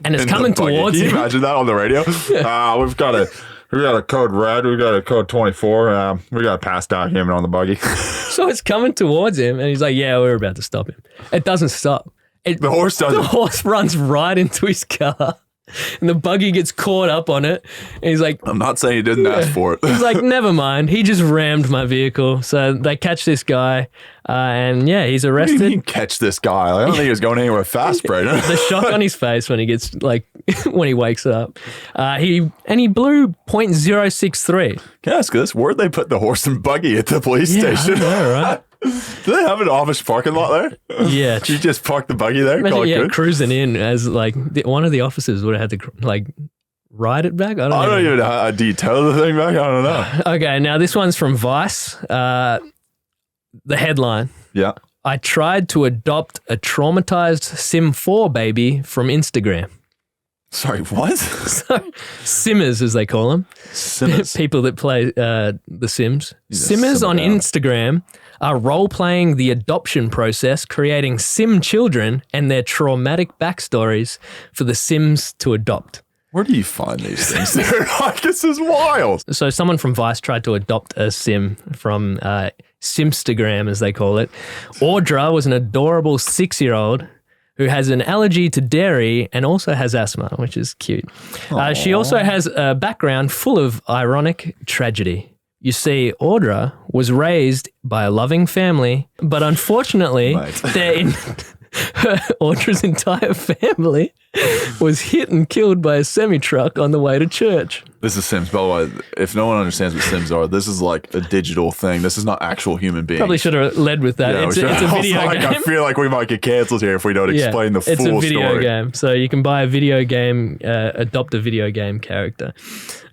and it's coming towards him." Can you imagine that on the radio? We've got a code red. We've got a code 24. We got a passed out human on the buggy. So it's coming towards him, and he's like, "Yeah, we're about to stop him." It doesn't stop. The horse doesn't. The horse runs right into his car, and the buggy gets caught up on it. And he's like, "I'm not saying he didn't ask for it." He's like, "Never mind. He just rammed my vehicle." So they catch this guy, and he's arrested. What do you mean catch this guy? I don't think he was going anywhere fast, Brayden. The shock on his face when he gets when he wakes up. He blew .063. Can I ask this? Where'd they put the horse and buggy at the police station? I know, right? Do they have an Amish parking lot there? Yeah. You just park the buggy there? Imagine, cruising in as one of the officers would have had to ride it back. I don't even know. Do you tow the thing back? I don't know. Okay, now this one's from Vice. The headline. Yeah. I tried to adopt a traumatized Sim 4 baby from Instagram. Sorry, what? Simmers, as they call them. Simmers. People that play The Sims. Simmers on Instagram are role-playing the adoption process, creating Sim children and their traumatic backstories for the Sims to adopt. Where do you find these things? This is wild. So someone from Vice tried to adopt a Sim from Simstagram, as they call it. Audra was an adorable 6-year-old who has an allergy to dairy and also has asthma, which is cute. She also has a background full of ironic tragedy. You see, Audra was raised by a loving family, but unfortunately, Audra's entire family was hit and killed by a semi-truck on the way to church. This is Sims. By the way, if no one understands what Sims are, this is like a digital thing. This is not actual human beings. Probably should have led with that. It's a video game. I feel like we might get cancelled here if we don't explain the full story. It's a video game. So you can buy a video game, adopt a video game character.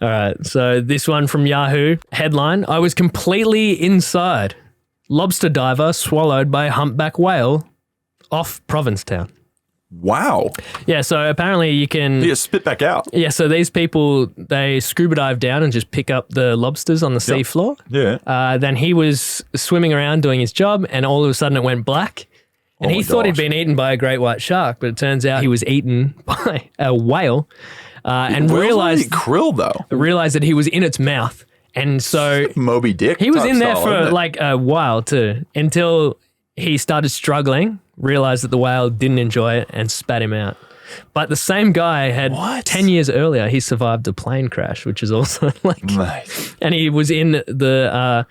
All right. So this one from Yahoo. Headline, I was completely inside. Lobster diver swallowed by humpback whale off Provincetown. Wow. Yeah, so apparently you can... Yeah, spit back out. Yeah, so these people, they scuba dive down and just pick up the lobsters on the seafloor. Yeah. Then he was swimming around doing his job and all of a sudden it went black. And he thought he'd been eaten by a great white shark, but it turns out he was eaten by a whale and realized that he was in its mouth. And so... Like Moby Dick. He was in there for like a while too, until he started struggling, realized that the whale didn't enjoy it and spat him out. But the same guy had 10 years earlier, he survived a plane crash, which is also like... Nice. And he was in the...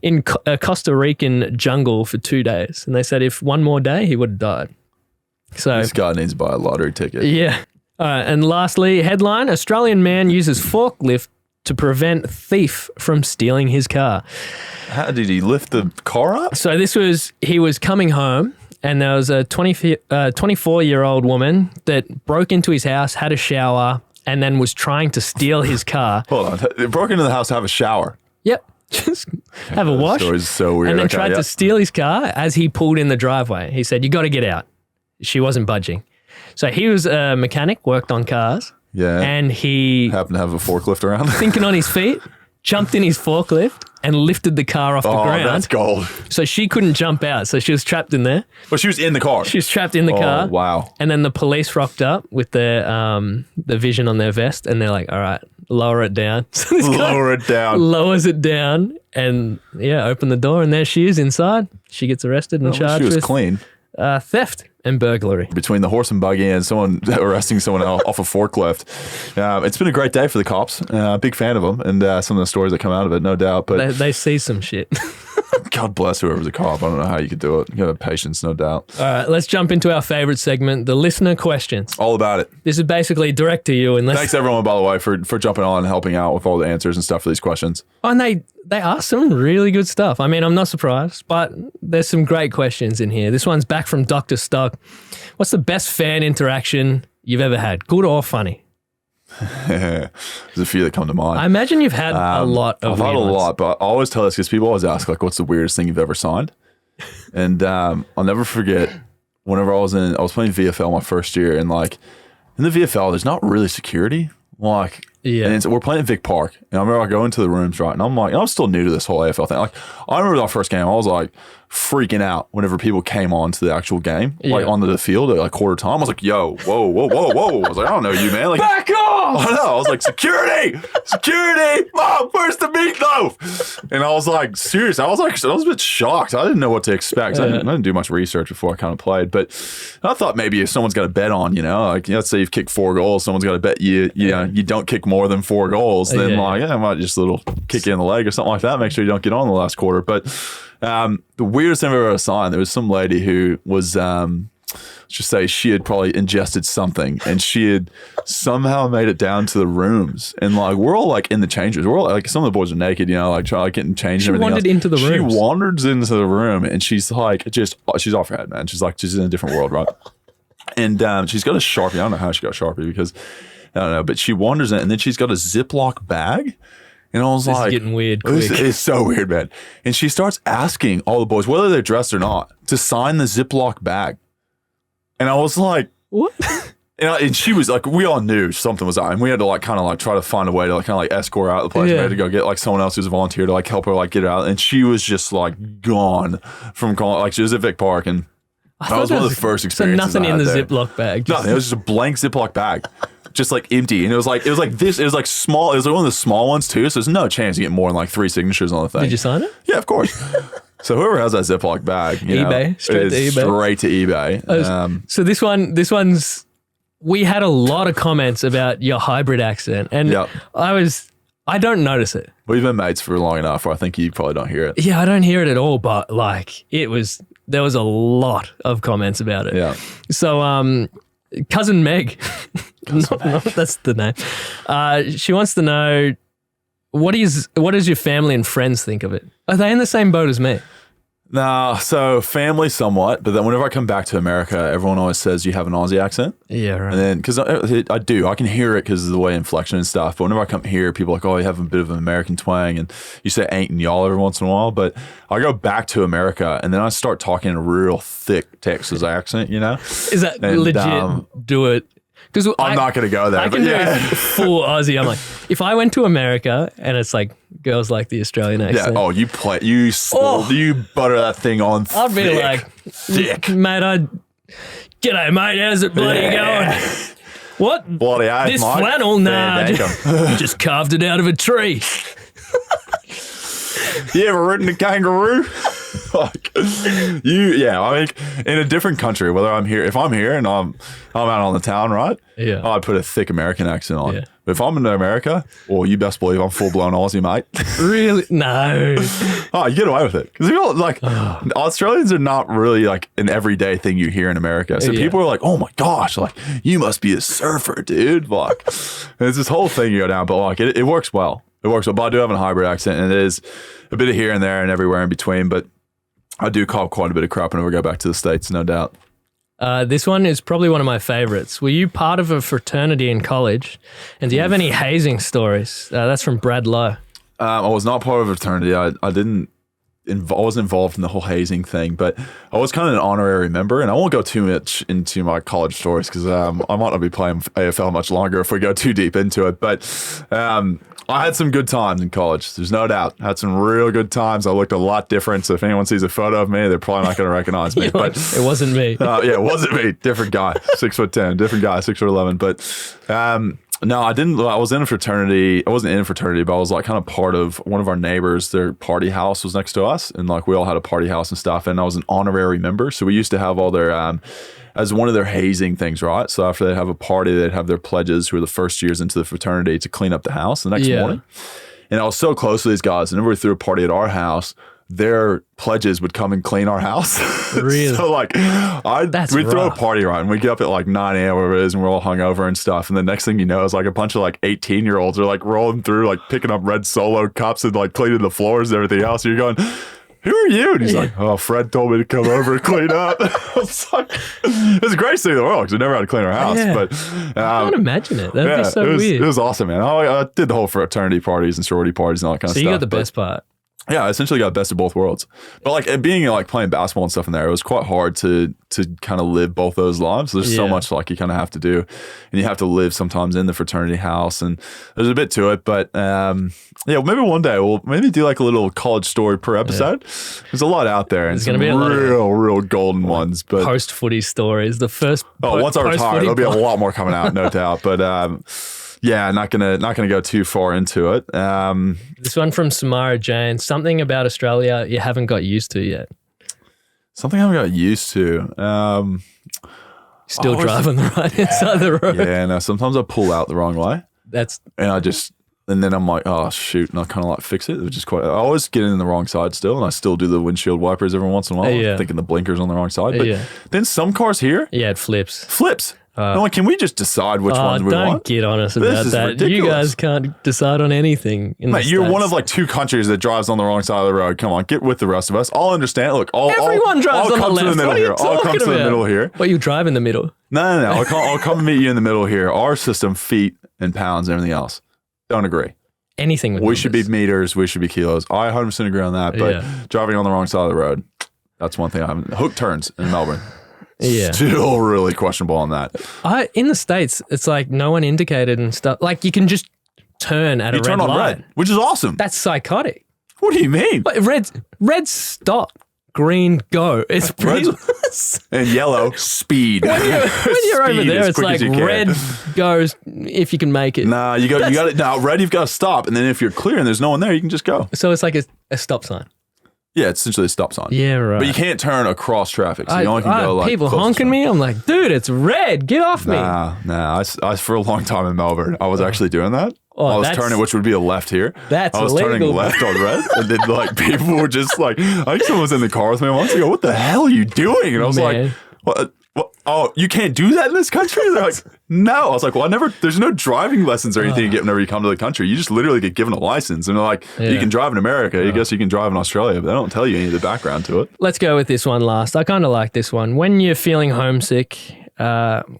in a Costa Rican jungle for 2 days. And they said if one more day, he would have died. So this guy needs to buy a lottery ticket. Yeah. And lastly, headline, Australian man uses forklift to prevent thief from stealing his car. How did he lift the car up? So he was coming home and there was a 24-year-old woman that broke into his house, had a shower, and then was trying to steal his car. Hold on. They broke into the house to have a shower? Yep. Just have a wash. That story's so weird. And then tried to steal his car as he pulled in the driveway. He said, "You got to get out." She wasn't budging. So he was a mechanic, worked on cars. Yeah. And he... happened to have a forklift around. Thinking on his feet. jumped in his forklift and lifted the car off the ground. That's gold. So she couldn't jump out. So she was trapped in there. Well, she was in the car. She was trapped in the car. Wow. And then the police rocked up with their the vision on their vest, and they're like, all right, lower it down. So this guy Lower it down. lowers it down and, open the door, and there she is inside. She gets arrested and charged She was with clean. Theft and burglary. Between the horse and buggy and someone arresting someone off a forklift. It's been a great day for the cops. Big fan of them and some of the stories that come out of it, no doubt. But They see some shit. God bless whoever's a cop. I don't know how you could do it. You gotta have patience, no doubt. All right, let's jump into our favorite segment, the listener questions. All about it. This is basically direct to you. Thanks everyone, by the way, for jumping on and helping out with all the answers and stuff for these questions. Oh, and they ask some really good stuff. I mean, I'm not surprised, but there's some great questions in here. This one's back from Dr. Stock. What's the best fan interaction you've ever had, good or funny? There's a few that come to mind. I imagine you've had a lot of I've had a lot, but I always tell this because people always ask, like, what's the weirdest thing you've ever signed? And I'll never forget whenever I was playing VFL my first year, and like in the VFL, there's not really security. Like, and we're playing at Vic Park, and I remember I go into the rooms, right, and I'm like, I'm still new to this whole AFL thing. Like, I remember our first game, I was like freaking out whenever people came on to the actual game, like onto the field at like quarter time. I was like, yo, whoa. I was like, I don't know you, man. Like, back off! I know. I was like, security, Mom, where's the meatloaf? And I was like, serious. I was a bit shocked. I didn't know what to expect. I didn't do much research before I kind of played, but I thought maybe if someone's got a bet on, like, let's say you've kicked 4 goals, someone's got to bet you don't kick more than 4 goals, then I might just a little kick you in the leg or something like that, make sure you don't get on the last quarter. But the weirdest thing I've ever signed, there was some lady who was, just say she had probably ingested something, and she had somehow made it down to the rooms, and like we're all like in the changes. We're all like, some of the boys are naked, like trying to getting changed. She wandered into the room. She wanders into the room, and she's like, she's off her head, man. She's like, she's in a different world, right? And she's got a Sharpie. I don't know how she got a Sharpie because I don't know, but she wanders in, and then she's got a Ziploc bag. And I was like, this is getting weird quick. It's so weird, man. And she starts asking all the boys, whether they're dressed or not, to sign the Ziploc bag. And I was like, what? And she was like, we all knew something was up, and we had to like kind of like try to find a way to like kind of like escort her out of the place. We had to go get like someone else who's a volunteer to like help her like get her out. And she was just like gone from calling. Like, she was at Vic Park, and that was one of the first experiences. So nothing in the Ziploc bag. Nothing. It was just a blank Ziploc bag. Just like empty, and it was like this. It was like small. It was like one of the small ones too. So there's no chance you get more than like 3 signatures on the thing. Did you sign it? Yeah, of course. So whoever has that Ziploc bag, eBay, straight to eBay. So this one's. We had a lot of comments about your hybrid accent, and I don't notice it. We've been mates for long enough where I think you probably don't hear it. Yeah, I don't hear it at all. But like, there was a lot of comments about it. Yeah. So Cousin Meg. That's the name. She wants to know, what does your family and friends think of it? Are they in the same boat as me? Nah, so family somewhat, but then whenever I come back to America, everyone always says you have an Aussie accent. Yeah, right. And then, because I do, I can hear it because of the way inflection and stuff, but whenever I come here, people are like, oh, you have a bit of an American twang, and you say ain't and y'all every once in a while, but I go back to America, and then I start talking in a real thick Texas accent, Is that legit? Do it. I'm not going to go there. I can do full Aussie. I'm like, if I went to America and it's like girls like the Australian accent. Yeah. Oh, you butter that thing on thick. I'd be like, thick. Mate, g'day, mate. How's it bloody going? What? Bloody oath, this mate. flannel? Nah, just carved it out of a tree. You ever ridden a kangaroo? I think in a different country, whether I'm here, if I'm here and I'm out on the town, right? Yeah. I'd put a thick American accent on. Yeah. But if I'm in America, well, you best believe I'm full blown Aussie, mate. Really? No. Oh, you get away with it. Because Australians are not really like an everyday thing you hear in America. So people are like, oh my gosh, like, you must be a surfer, dude. Like, it's this whole thing you go down, but like it works well. It works well. But I do have a hybrid accent, and it is a bit of here and there and everywhere in between. But I do call quite a bit of crap whenever I go back to the States, no doubt. This one is probably one of my favorites. Were you part of a fraternity in college? And do you have any hazing stories? That's from Brad Lowe. I was not part of a fraternity. I didn't I wasn't involved in the whole hazing thing, but I was kind of an honorary member, and I won't go too much into my college stories because I might not be playing AFL much longer if we go too deep into it. But I had some good times in college. There's no doubt. I had some real good times. I looked a lot different. So if anyone sees a photo of me, they're probably not going to recognize me. But it wasn't me. Yeah, it wasn't me. Different guy, 6'10", different guy, 6'11". But no, I didn't. I was in a fraternity. I wasn't in a fraternity, but I was like kind of part of one of our neighbors. Their party house was next to us, and like we all had a party house and stuff. And I was an honorary member, so we used to have all their as one of their hazing things, right? So after they'd have a party, they'd have their pledges who were the first years into the fraternity to clean up the house the next morning. And I was so close to these guys. Whenever we threw a party at our house, their pledges would come and clean our house. Really? So like we'd throw a party, right? And we'd get up at like 9 a.m. whatever it is, and we're all hungover and stuff. And the next thing you know is like a bunch of like 18-year-olds are like rolling through, like picking up red Solo cups and like cleaning the floors and everything else. And you're going, who are you? And he's like, oh, Fred told me to come over and clean up. I was like, it's the greatest thing in the world because we never had to clean our house. Yeah. But I can't imagine it. That'd be so weird. It was awesome, man. I did the whole fraternity parties and sorority parties and all that kind of stuff. So you got the best part. Yeah, I essentially got best of both worlds. But like being like playing basketball and stuff in there, it was quite hard to kind of live both those lives. There's so much like you kind of have to do, and you have to live sometimes in the fraternity house, and there's a bit to it. But maybe one day we'll maybe do like a little college story per episode. There's a lot out there, and there's some gonna be real golden ones. But post footy stories, the first. Once I retire, there'll be a lot more coming out, no doubt. But yeah, not gonna go too far into it. This one from Samara Jane. Something about Australia you haven't got used to yet. Something I haven't got used to. Still driving the right hand side of the road. Yeah, no. Sometimes I pull out the wrong way. And then I'm like, oh shoot, and I kind of like fix it, which is quite. I always get in the wrong side still, and I still do the windshield wipers every once in a while, thinking the blinker's on the wrong side. But then some cars here, it flips. I'm like, can we just decide which ones we want? Don't get honest about that. Ridiculous. You guys can't decide on anything. Mate, you're one of like 2 countries that drives on the wrong side of the road. Come on, get with the rest of us. I'll understand. Look, everyone drives on the left. I'll come to the middle here. But you drive in the middle. No. I'll come and meet you in the middle here. Our system, feet and pounds and everything else. Don't agree. Anything with we should be meters, we should be kilos. I 100% agree on that, but driving on the wrong side of the road, that's one thing I haven't. Hook turns in Melbourne. Still really questionable on that. In the States, it's like no one indicated and stuff. Like you can just turn at a red light. Red, which is awesome. That's psychotic. What do you mean? Red stop. Green go. It's pretty. And yellow speed. When you're over there, it's like red goes if you can make it. Nah, you got it. Now red, you've got to stop, and then if you're clear and there's no one there, you can just go. So it's like a stop sign. Yeah, it's essentially a stop sign. Yeah, right. But you can't turn across traffic, so you only can go like people honking me. I'm like, dude, it's red. Get off me. Nah. I for a long time in Melbourne, I was actually doing that. I was turning, which would be a left here. That's I was illegal. Turning left on red, and then like people were just like, I think someone was in the car with me once ago. What the hell are you doing? And I was like, what? Oh, you can't do that in this country? They're like, no. I was like, well, there's no driving lessons or anything you get whenever you come to the country. You just literally get given a license. And they're like, you can drive in America. I guess you can drive in Australia, but they don't tell you any of the background to it. Let's go with this one last. I kind of like this one. When you're feeling homesick,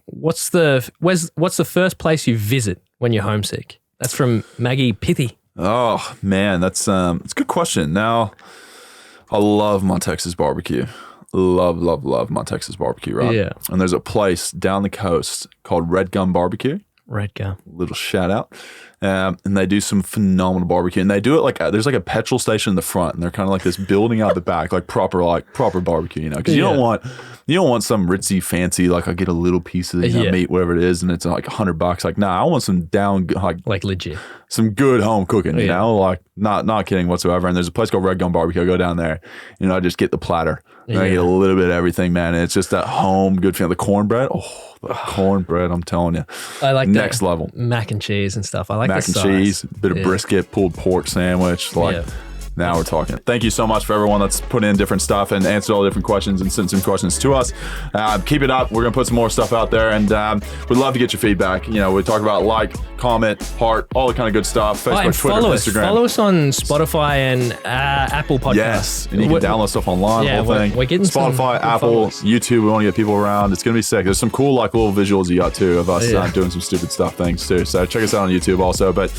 what's the first place you visit when you're homesick? That's from Maggie Pithy. Oh, man, it's a good question. Now, I love my Texas barbecue. Love my Texas barbecue, right? Yeah. And there's a place down the coast called Red Gum Barbecue. Red Gum. Little shout out. And they do some phenomenal barbecue. And they do it like, there's like a petrol station in the front, and they're kind of like this building out the back, like proper barbecue, you know? Because you don't want some ritzy fancy, like I'll get a little piece of meat, whatever it is, and it's like $100. Like, nah, I want some like legit. Some good home cooking, you know? Like, not kidding whatsoever. And there's a place called Red Gum Barbecue. I go down there, and I just get the platter. And I get a little bit of everything, man. And it's just that home good feeling. The cornbread, the cornbread, I'm telling you. I like next level. Mac and cheese and stuff. I like mac and cheese, bit of brisket, pulled pork sandwich. Now we're talking. Thank you so much for everyone that's put in different stuff and answered all the different questions and sent some questions to us. Keep it up. We're going to put some more stuff out there, and we'd love to get your feedback. You know, we talk about like, comment, heart, all the kind of good stuff. Facebook, Twitter, Instagram. Follow us on Spotify and Apple Podcasts. Yes, and you can download stuff online, the whole thing. We're getting Spotify, Apple, YouTube. We want to get people around. It's going to be sick. There's some cool like little visuals you got too of us doing some stupid stuff things too. So check us out on YouTube also. But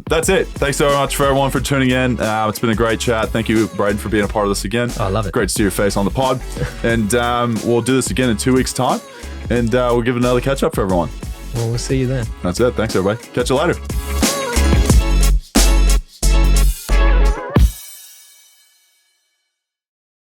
that's it. Thanks so much for everyone for tuning in. It's It's been a great chat. Thank you, Brayden, for being a part of this again. I love it. Great to see your face on the pod. And we'll do this again in 2 weeks' time. And we'll give another catch up for everyone. Well, we'll see you then. That's it. Thanks, everybody. Catch you later.